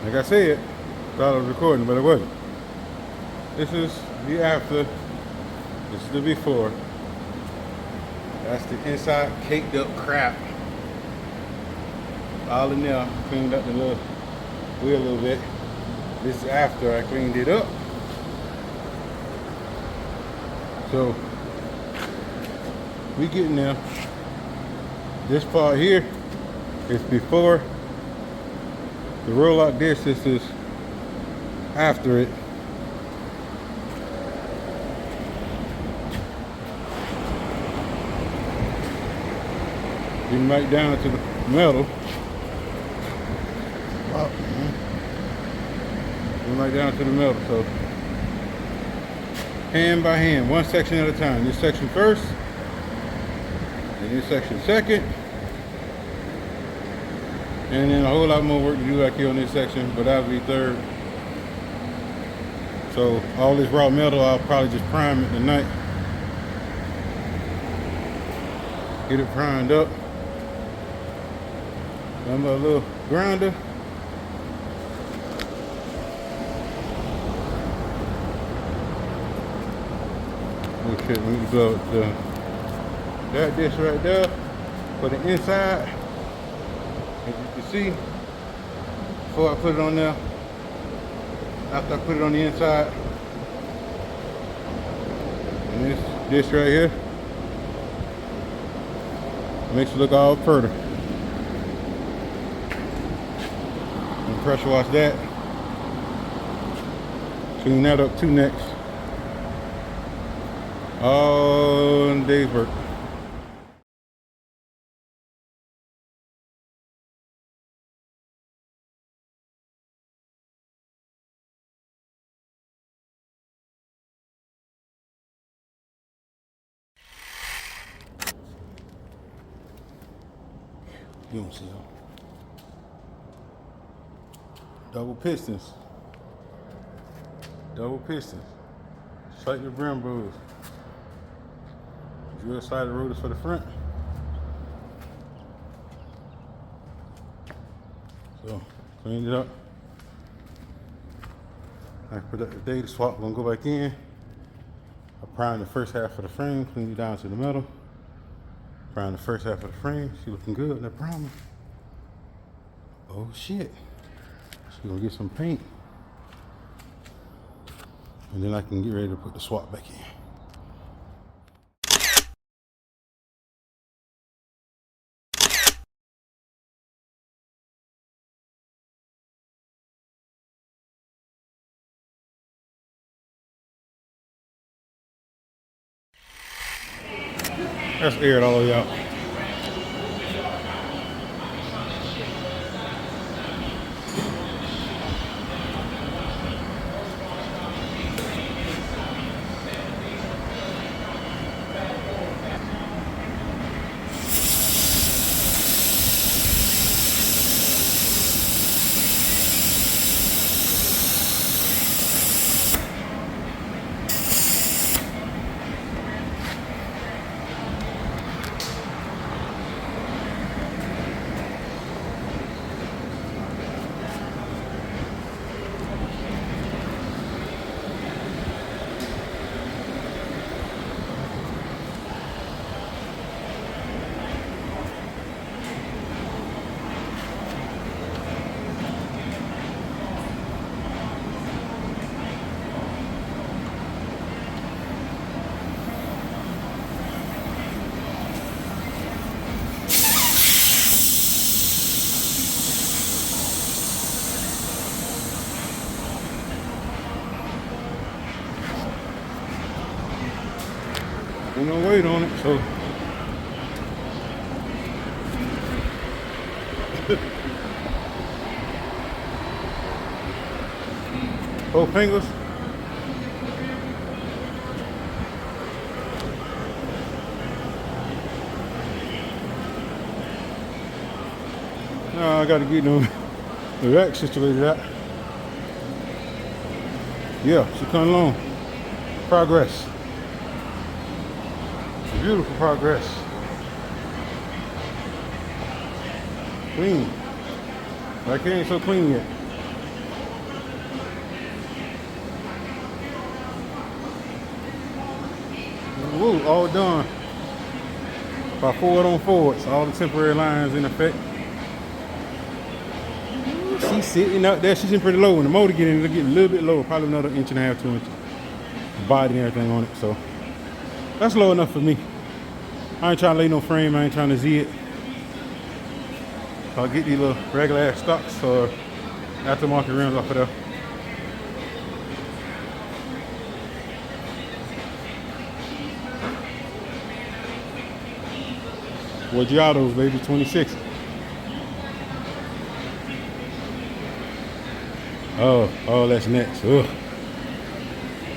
Like I said, thought I was recording, but it wasn't. This is the after. This is the before. That's the inside caked up crap. All in there. Cleaned up the little wheel a little bit. This is after I cleaned it up. So we getting there. This part here is before. The roll-out disc, this is after it. Getting right down to the metal. Getting right down to the metal. So hand by hand, one section at a time. This section first, and this section second. And then a whole lot more work to do back here on this section, but that'll be third. So all this raw metal, I'll probably just prime it tonight. Get it primed up. Remember a little grinder. Okay, we need to go with that disc right there for the inside. As you can see, before I put it on there, after I put it on the inside, and this disc right here makes it look all pretty. And pressure wash that. Clean that up too next. All in day's work. You don't see them. Double pistons. Double pistons. Sight your brim bruise. Drill sided rotors for the front. So, clean it up. I put up the data swap, gonna go back in. I prime the first half of the frame, clean it down to the metal. Prime the first half of the frame. She looking good in that primer. Oh shit. She's gonna get some paint. And then I can get ready to put the swap back in. That's aired all the way out. Ain't no weight on it, so. Four fingers. No, I gotta get the rack situated out. Yeah, she coming along. Progress. Beautiful progress. Clean. Like it ain't so clean yet. Woo, all done. By forward on forwards, all the temporary lines in effect. She's sitting out there. She's in pretty low. When the motor get in, it'll get a little bit lower, probably another 1.5 inches, 2 inches. Body and everything on it, so that's low enough for me. I ain't trying to lay no frame. I ain't trying to Z it. I'll get these little regular ass stocks or aftermarket rims off of there. What Giottos, baby, 26. Oh, that's next. Ugh.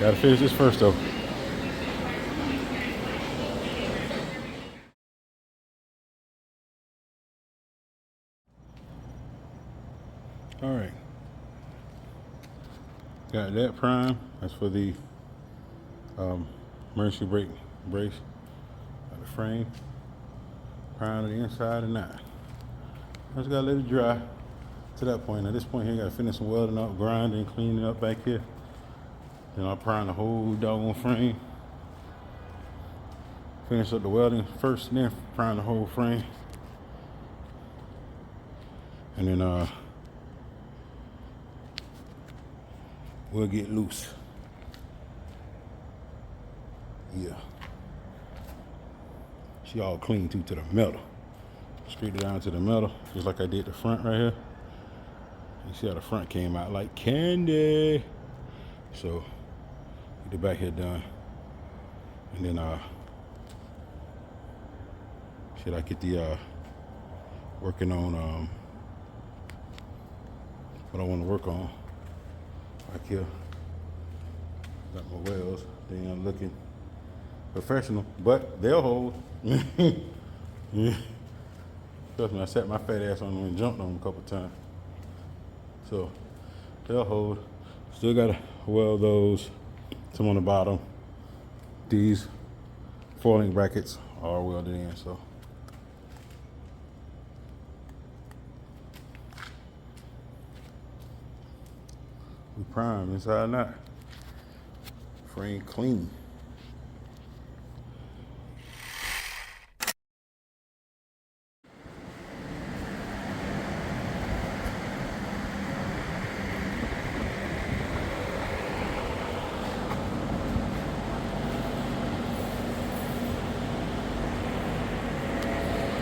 Gotta finish this first though. All right. Got that prime. That's for the emergency brake brace. Got the frame. Prime to the inside and out. I just gotta let it dry to that point. At this point here, I gotta finish some welding up, grinding, cleaning up back here. Then I'll prime the whole doggone frame. Finish up the welding first, then prime the whole frame. And then we'll get loose. Yeah. She all clean too to the metal. Straight it down to the metal, just like I did the front right here. You see how the front came out like candy. So get the back here done. And then should I get the working on what I want to work on. Back here. Got my wells. They ain't looking professional, but they'll hold. Yeah. Trust me, I sat my fat ass on them and jumped on them a couple times. So they'll hold. Still gotta weld those. Some on the bottom. These foiling brackets are welded in, so. We prime inside and out. Frame clean.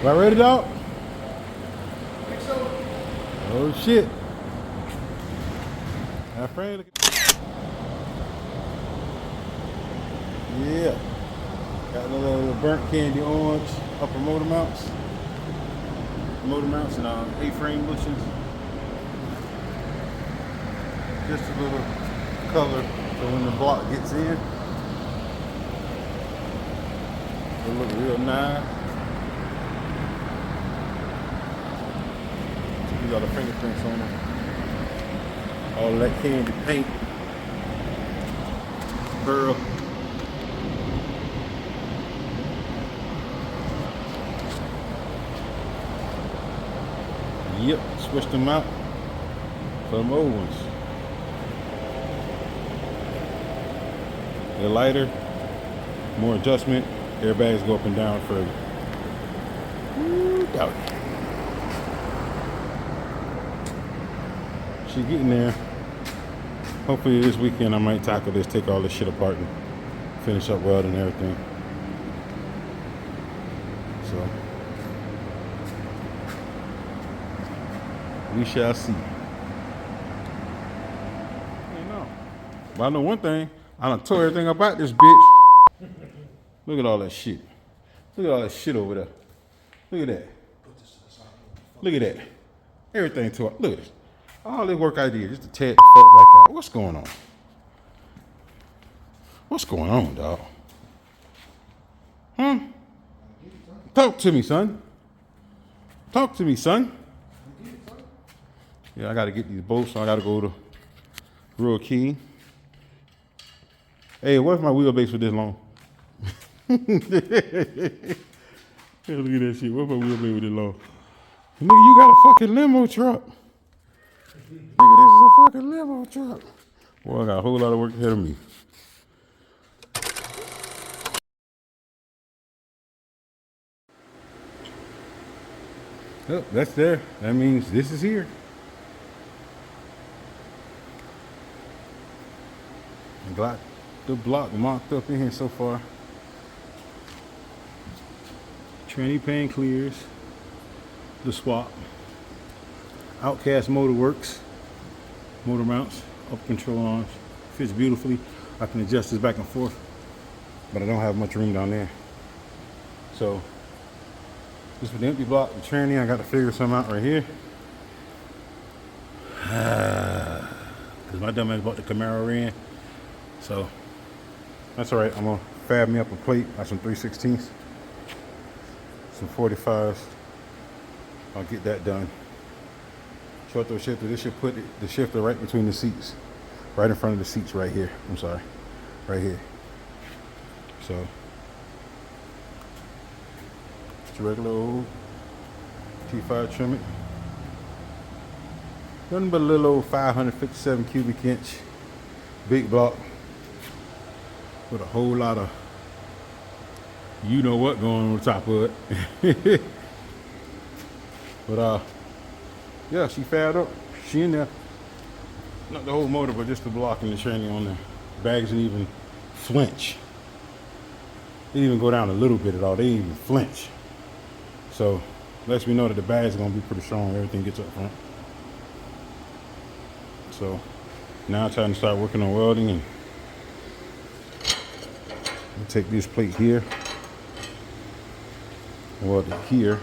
About ready, dog? I think so. Oh shit. Afraid. Yeah. Got a little burnt candy orange upper motor mounts. Motor mounts and A-frame bushings. Just a little color so when the block gets in, it'll look real nice. These are the fingerprints on them. All that candy paint. Pearl. Yep, switched them out for them old ones. They're lighter, more adjustment. Airbags go up and down further. Woo, doubt it. She's getting there. Hopefully this weekend I might tackle this, take all this shit apart and finish up welding and everything. So we shall see. I know. But I know one thing, I done tore everything about this bitch. Look at all that shit. Look at all that shit over there. Look at that. Look at that. Everything tore. Look at this. All this work I did just to tear the fuck back out. What's going on? What's going on, dog? Huh? Talk to me, son. Talk to me, son. Yeah, I gotta get these bolts, so I gotta go to Real Key. Hey, what if my wheelbase was this long? Hey, look at that shit. What if my wheelbase was this long? Nigga, you got a fucking limo truck. Nigga, this is a fucking limo truck. Boy, I got a whole lot of work ahead of me. Oh, that's there. That means this is here. I got the block mocked up in here so far. Tranny pane clears. The swap. Outcast motor works. Motor mounts. Up control arms. Fits beautifully. I can adjust this back and forth, but I don't have much room down there. So this is the empty block, the tranny. I got to figure something out right here. Because my dumb ass bought the Camaro in. So that's all right. I'm going to fab me up a plate, like some 3/16s, some 45s. I'll get that done. Short throw shifter. This should put the shifter right between the seats. Right in front of the seats right here. I'm sorry. Right here. So it's a regular old T5 trim it. Nothing but a little old 557 cubic inch big block with a whole lot of you know what going on top of it. But yeah, she fabbed up. She in there. Not the whole motor, but just the block and the tranny on there. Bags didn't even flinch. They didn't even go down a little bit at all. They didn't even flinch. So lets me know that the bags are gonna be pretty strong. Everything gets up front. So now I'm trying to start working on welding, and I'll take this plate here, weld it here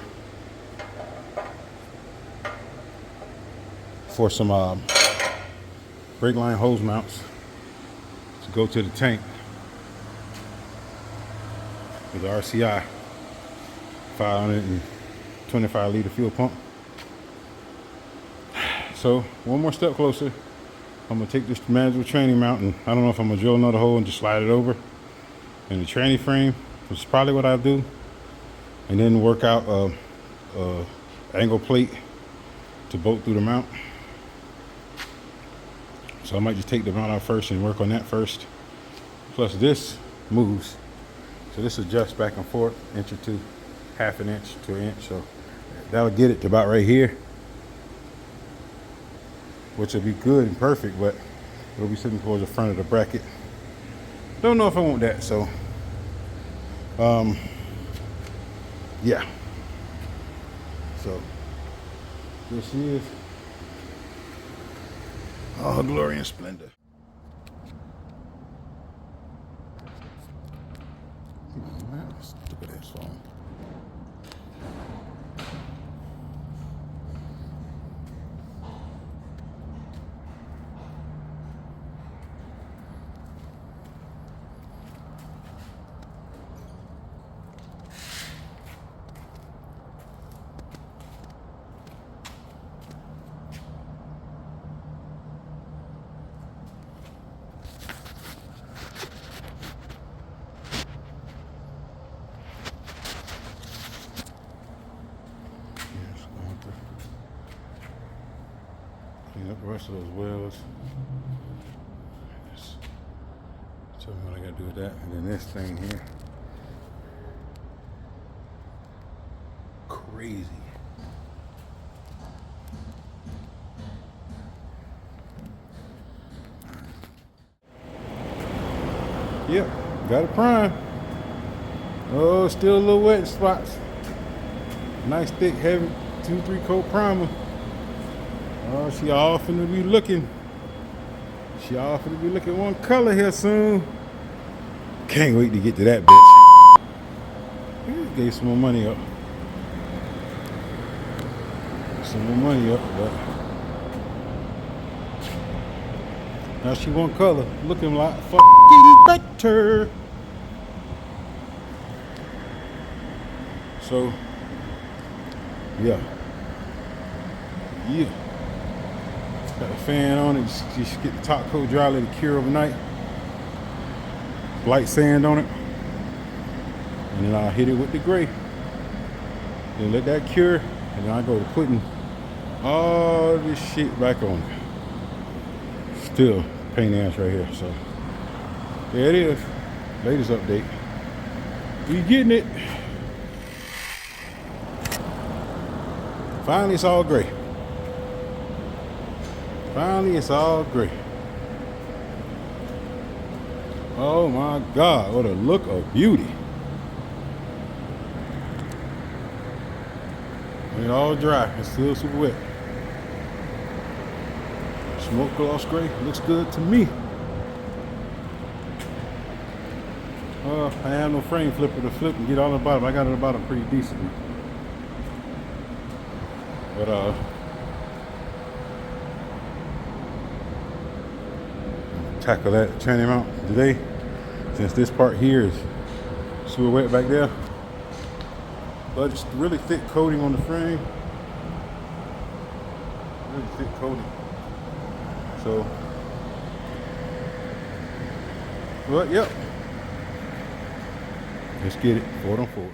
for some brake line hose mounts to go to the tank with the RCI 525 liter fuel pump. So one more step closer. I'm gonna take this manual tranny mount, and I don't know if I'm gonna drill another hole and just slide it over in the tranny frame, which is probably what I'll do, and then work out a angle plate to bolt through the mount. So I might just take the mount out first and work on that first. Plus this moves. So this adjusts back and forth, inch or two, half an inch to an inch. So that'll get it to about right here, which will be good and perfect, but it'll be sitting towards the front of the bracket. Don't know if I want that, so yeah. So this is all glory and splendor. Look at this phone. Clean up the rest of those welds. Just tell me what I gotta do with that. And then this thing here. Crazy. Yep, got it prime. Oh, still a little wet in spots. Nice thick, heavy 2-3 coat primer. Oh, she all finna be looking. She all finna be looking one color here soon. Can't wait to get to that bitch. Gave some more money up. Some more money up, but now she one color, looking like fucking better. So, yeah. Got the fan on it. Just get the top coat dry, let it cure overnight. Light sand on it, and then I'll hit it with the gray. Then let that cure, and then I go to putting all this shit back on it. Still pain in the ass right here. So there it is. Latest update. We getting it. Finally, it's all gray. Finally, it's all gray. Oh my God, what a look of beauty. It's all dry, it's still super wet. Smoke gloss gray, looks good to me. I have no frame flipper to flip and get on the bottom. I got on the bottom pretty decently. But tackle that tranny mount today, since this part here is super wet back there. But it's really thick coating on the frame. Really thick coating. So, but yep. Let's get it. Ford on Ford.